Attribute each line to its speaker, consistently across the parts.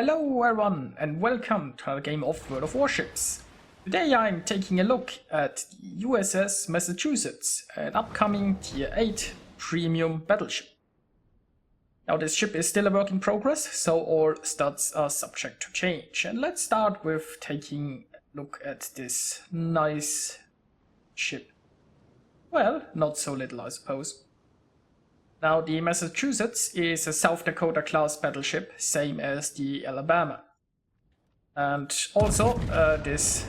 Speaker 1: Hello everyone and welcome to another game of World of Warships. Today I'm taking a look at the USS Massachusetts, an upcoming Tier 8 premium battleship. Now this ship is still a work in progress, so all stats are subject to change. And let's start with taking a look at this nice ship. Well, not so little I suppose. Now, the Massachusetts is a South Dakota class battleship, same as the Alabama. And also, this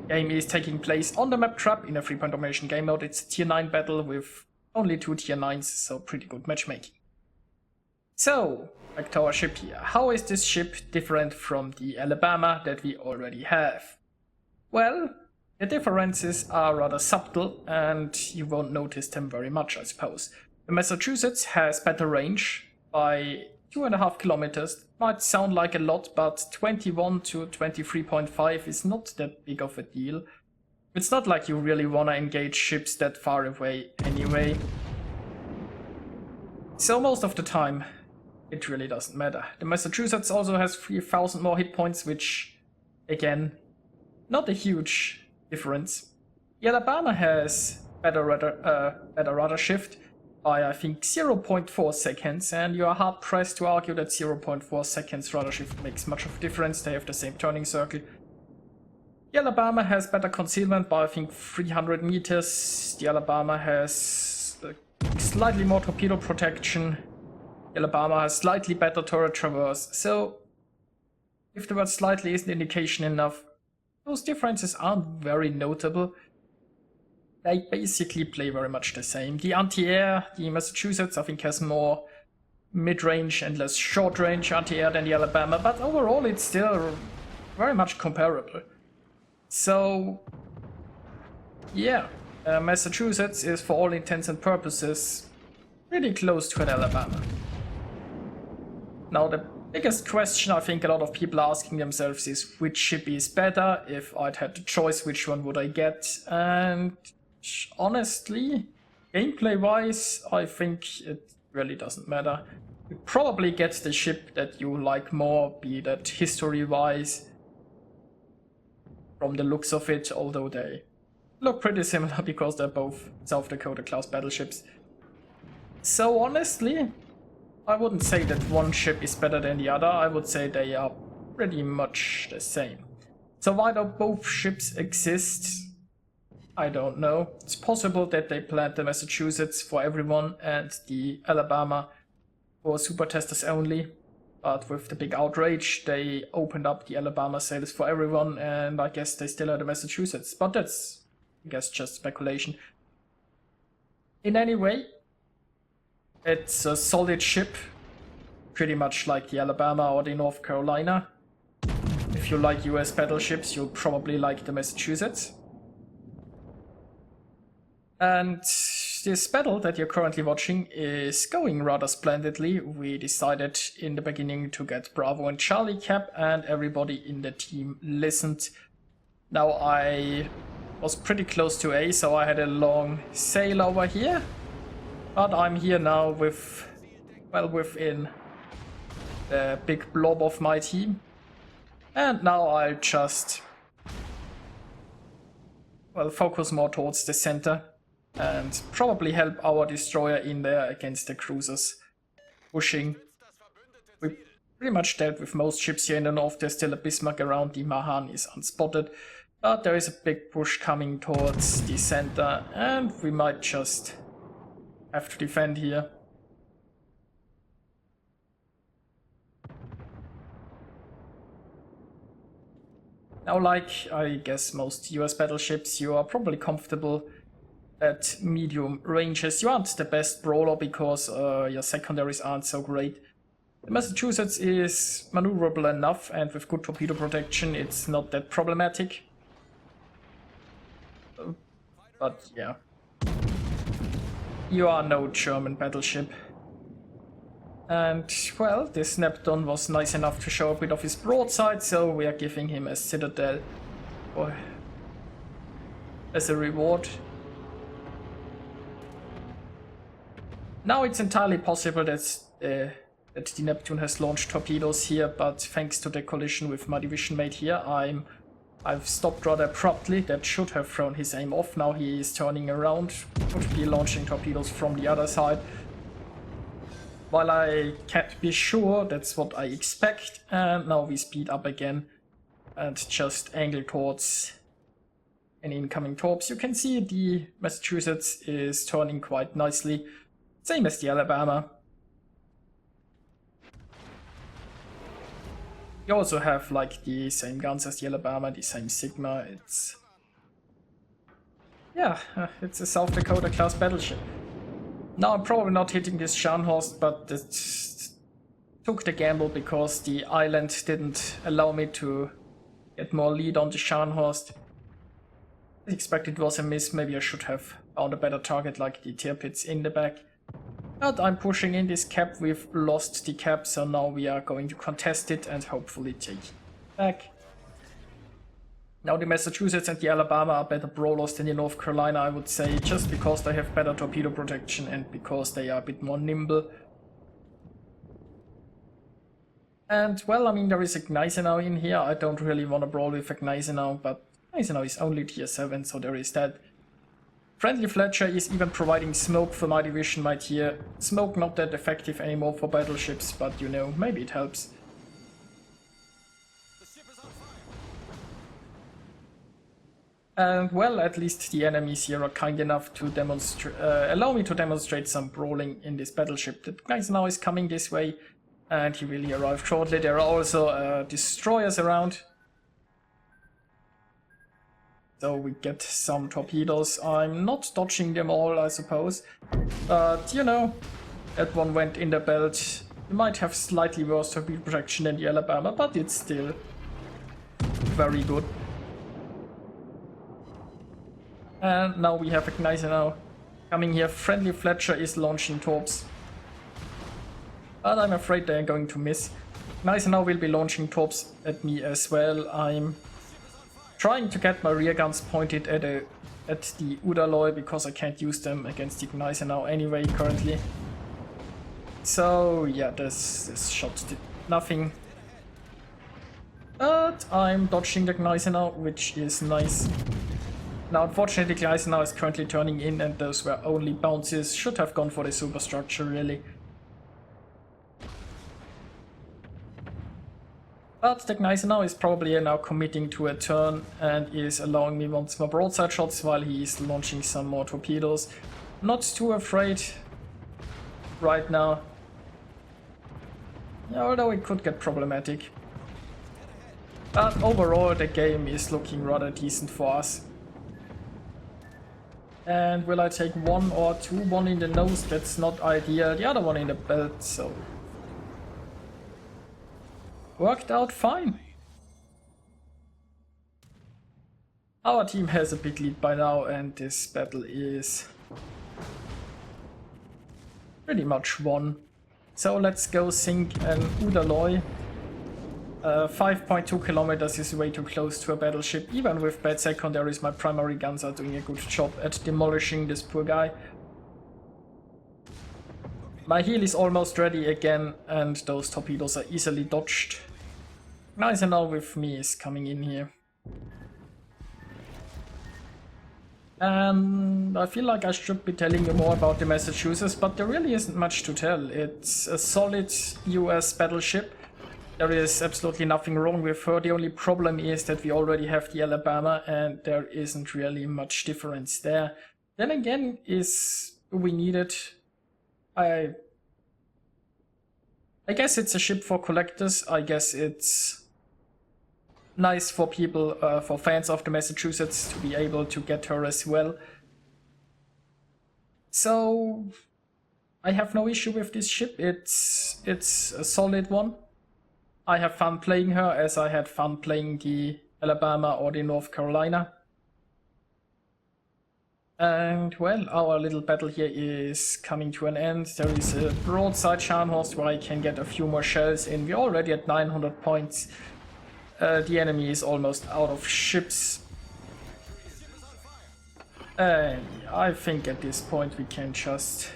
Speaker 1: game is taking place on the map trap in a 3-point domination game mode. It's a tier 9 battle with only 2 tier 9s, so pretty good matchmaking. So, back to our ship here. How is this ship different from the Alabama that we already have? Well, the differences are rather subtle and you won't notice them very much, I suppose. The Massachusetts has better range by 2.5 kilometers. Might sound like a lot, but 21 to 23.5 is not that big of a deal. It's not like you really want to engage ships that far away anyway. So most of the time, it really doesn't matter. The Massachusetts also has 3,000 more hit points, which, again, not a huge difference. The Alabama has better rudder shift by I think 0.4 seconds, and you are hard pressed to argue that 0.4 seconds rudder shift makes much of a difference. They have the same turning circle. The Alabama has better concealment by I think 300 meters. The Alabama has slightly more torpedo protection. The Alabama has slightly better turret traverse. So if the word slightly is an indication enough, those differences aren't very notable. They basically play very much the same. The anti-air, the Massachusetts, I think has more mid-range and less short-range anti-air than the Alabama, but overall it's still very much comparable. So, yeah, Massachusetts is for all intents and purposes pretty close to an Alabama. Now the biggest question I think a lot of people are asking themselves is which ship is better. If I'd had the choice, which one would I get? And honestly, gameplay wise, I think it really doesn't matter. You probably get the ship that you like more, be that history wise, from the looks of it, although they look pretty similar because they're both South Dakota class battleships. So honestly, I wouldn't say that one ship is better than the other. I would say they are pretty much the same. So why do both ships exist? I don't know. It's possible that they planned the Massachusetts for everyone and the Alabama for super testers only. But with the big outrage, they opened up the Alabama sales for everyone, and I guess they still are the Massachusetts. But that's, I guess, just speculation. In any way, it's a solid ship, pretty much like the Alabama or the North Carolina. If you like US battleships, you'll probably like the Massachusetts. And this battle that you're currently watching is going rather splendidly. We decided in the beginning to get Bravo and Charlie cap, and everybody in the team listened. Now I was pretty close to A, so I had a long sail over here. But I'm here now with, well, within the big blob of my team. And now I'll just, well, focus more towards the center and probably help our destroyer in there against the cruisers pushing. We pretty much dealt with most ships here in the north. There's still a Bismarck around. The Mahan is unspotted, but there is a big push coming towards the center, and we might just have to defend here. Now, like I guess most US battleships, you are probably comfortable at medium ranges. You aren't the best brawler because your secondaries aren't so great. The Massachusetts is maneuverable enough, and with good torpedo protection it's not that problematic. But yeah. You are no German battleship. And, well, this Neptune was nice enough to show a bit of his broadside, so we are giving him a Citadel as a reward. Now it's entirely possible that that the Neptune has launched torpedoes here, but thanks to the collision with my division mate here, I've stopped rather abruptly. That should have thrown his aim off. Now he is turning around, could be launching torpedoes from the other side. While I can't be sure, that's what I expect. And now we speed up again and just angle towards an incoming torps. You can see the Massachusetts is turning quite nicely, same as the Alabama. You also have like the same guns as the Alabama, the same Sigma. It's it's a South Dakota class battleship. Now I'm probably not hitting this Scharnhorst, but it took the gamble because the island didn't allow me to get more lead on the Scharnhorst. I expected it was a miss. Maybe I should have found a better target like the Tirpitz in the back. But I'm pushing in this cap. We've lost the cap, so now we are going to contest it and hopefully take it back. Now the Massachusetts and the Alabama are better brawlers than the North Carolina, I would say, just because they have better torpedo protection and because they are a bit more nimble. And well, I mean, there is a Gneisenau in here. I don't really want to brawl with a Gneisenau, but Gneisenau is only tier 7, so there is that. Friendly Fletcher is even providing smoke for my division right here. Smoke not that effective anymore for battleships, but you know, maybe it helps. And well, at least the enemies here are kind enough to allow me to demonstrate some brawling in this battleship. The Gneisenau is coming this way, and he will arrive shortly. There are also destroyers around. So we get some torpedoes. I'm not dodging them all, I suppose. But, you know, that one went in the belt. You might have slightly worse torpedo protection than the Alabama, but it's still very good. And now we have a Gneisenau coming here. Friendly Fletcher is launching torps. But I'm afraid they are going to miss. Gneisenau will be launching torps at me as well. I'm trying to get my rear guns pointed at the Udaloi because I can't use them against the Gneisenau anyway currently. So yeah, this shot did nothing. But I'm dodging the Gneisenau, which is nice. Now unfortunately Gneisenau is currently turning in and those were only bounces. Should have gone for the superstructure really. But the Gneisenau is probably now committing to a turn and is allowing me once more broadside shots while he is launching some more torpedoes. Not too afraid right now. Yeah, although it could get problematic. But overall the game is looking rather decent for us. And will I take one or two? One in the nose, that's not ideal. The other one in the belt, so... worked out fine. Our team has a big lead by now and this battle is pretty much won. So let's go sink an Udaloi. 5.2 kilometers is way too close to a battleship. Even with bad secondaries, my primary guns are doing a good job at demolishing this poor guy. My heel is almost ready again, and those torpedoes are easily dodged. Gneisenau with me is coming in here. And I feel like I should be telling you more about the Massachusetts, but there really isn't much to tell. It's a solid US battleship. There is absolutely nothing wrong with her. The only problem is that we already have the Alabama and there isn't really much difference there. Then again, do we need it? I guess it's a ship for collectors. I guess it's nice for people, for fans of the Massachusetts to be able to get her as well. So I have no issue with this ship. It's a solid one. I have fun playing her as I had fun playing the Alabama or the North Carolina. And well, our little battle here is coming to an end. There is a broadside Scharnhorst where I can get a few more shells in. We're already at 900 points. The enemy is almost out of ships. I think at this point we can just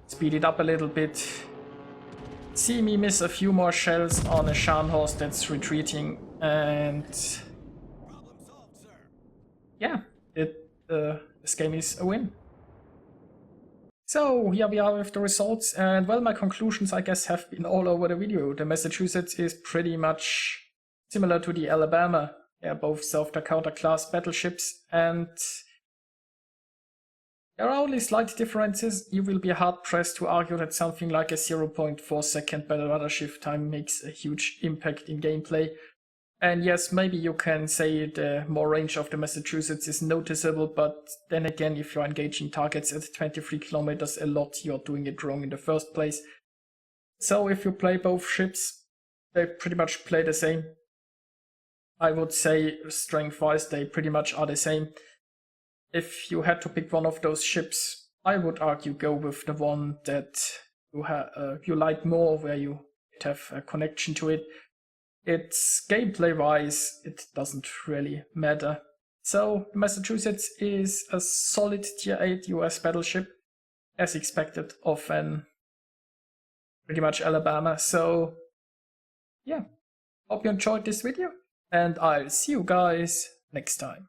Speaker 1: speed it up a little bit. see me miss a few more shells on a Scharnhorst that's retreating, and yeah, this game is a win. So here we are with the results, and well, my conclusions I guess have been all over the video. The Massachusetts is pretty much similar to the Alabama. They're both South Dakota class battleships, and there are only slight differences. You will be hard pressed to argue that something like a 0.4 second battle rudder shift time makes a huge impact in gameplay. And yes, maybe you can say the more range of the Massachusetts is noticeable, but then again, if you're engaging targets at 23 kilometers a lot, you're doing it wrong in the first place. So if you play both ships, they pretty much play the same. I would say strength-wise, they pretty much are the same. If you had to pick one of those ships, I would argue go with the one that you like more, where you have a connection to it. It's gameplay-wise, it doesn't really matter. So Massachusetts is a solid tier 8 US battleship, as expected of an pretty much Alabama. So yeah, hope you enjoyed this video, and I'll see you guys next time.